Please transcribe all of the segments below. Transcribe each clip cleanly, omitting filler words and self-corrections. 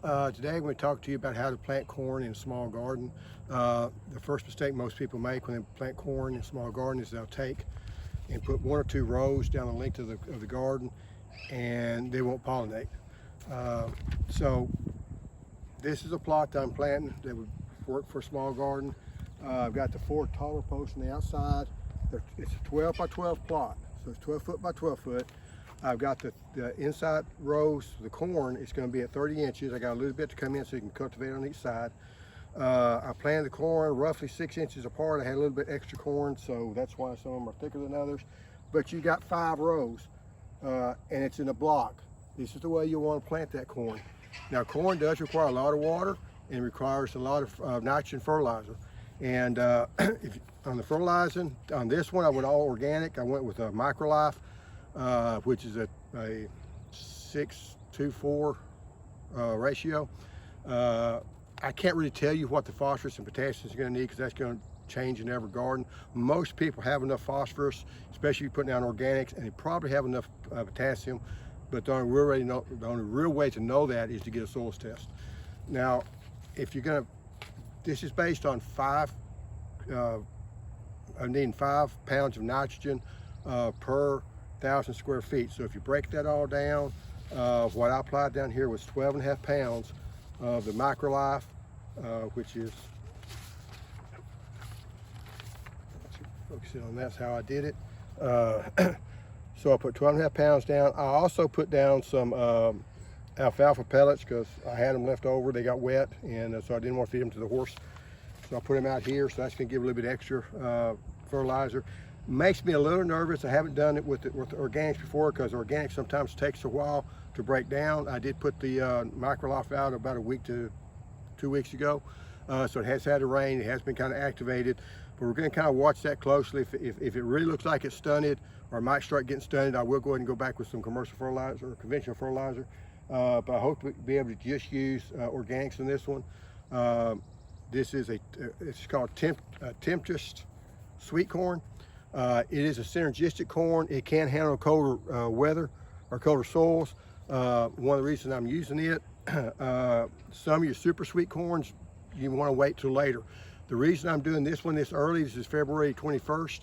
Today I'm going to talk to you about how to plant corn in a small garden. The first mistake most people make when they plant corn in a small garden is they'll take and put 1 or 2 rows down the length of the garden, and they won't pollinate. So this is a plot that I'm planting that would work for a small garden. I've got the 4 taller posts on the outside. It's a 12 by 12 plot, so it's 12 foot by 12 foot. I've got the inside rows, the corn, it's going to be at 30 inches. I got a little bit to come in so you can cultivate on each side. I planted the corn roughly 6 inches apart. I had a little bit extra corn, so that's why some of them are thicker than others. But you got 5 rows, and it's in a block. This is the way you want to plant that corn. Now, corn does require a lot of water and requires a lot of nitrogen fertilizer. And on the fertilizing, on this one, I went all organic. I went with a MicroLife, which is a 6:4 ratio. I can't really tell you what the phosphorus and potassium is going to need, because that's going to change in every garden. Most people have enough phosphorus, especially if you're putting down organics, and they probably have enough potassium. But the only real way to know that is to get a soils test. Now, if you're going to, this is based on needing 5 pounds of nitrogen per 1,000 square feet. So if you break that all down, what I applied down here was 12.5 pounds of the MicroLife, which is, focus in on that's how I did it. So I put 12.5 pounds down. I also put down some alfalfa pellets because I had them left over. They got wet, and so I didn't want to feed them to the horse. So I put them out here, so that's going to give a little bit extra fertilizer. Makes me a little nervous. I haven't done it with the organics before, because organics sometimes takes a while to break down. I did put the MicroLife out about a week to 2 weeks ago, so it has had a rain. It has been kind of activated, but we're going to kind of watch that closely. If it really looks like it's stunted or might start getting stunted, I will go ahead and go back with some commercial fertilizer or conventional fertilizer. But I hope to be able to just use organics in this one. This is it's called Tempest sweet corn. It is a synergistic corn. It can handle colder weather or colder soils. One of the reasons I'm using it, some of your super sweet corns, you want to wait till later. The reason I'm doing this one this early, this is February 21st,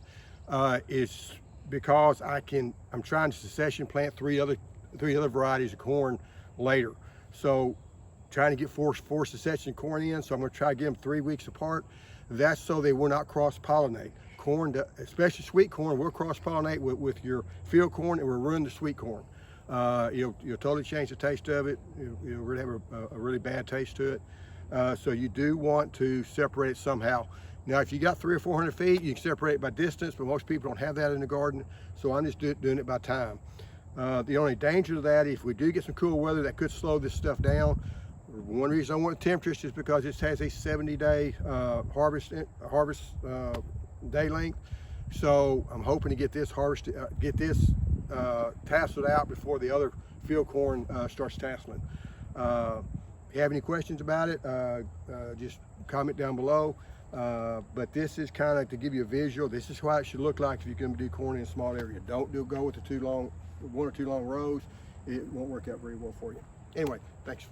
is because I'm trying to succession plant three other varieties of corn later. So trying to get four succession corn in, so I'm going to try to get them 3 weeks apart. That's so they will not cross-pollinate. Corn, especially sweet corn, will cross-pollinate with your field corn, and will ruin the sweet corn. You'll totally change the taste of it. You'll really have a really bad taste to it. So you do want to separate it somehow. Now, if you got 300 or 400 feet, you can separate it by distance, but most people don't have that in the garden, so I'm just doing it by time. The only danger to that, if we do get some cool weather, that could slow this stuff down. One reason I want temperature is because it has a 70-day harvest day length. So I'm hoping to get this tasseled out before the other field corn starts tasseling. If you have any questions about it, just comment down below. But this is kind of to give you a visual. This is what it should look like if you're going to do corn in a small area. Don't go with the 1 or 2 long rows. It won't work out very well for you. Anyway, thanks.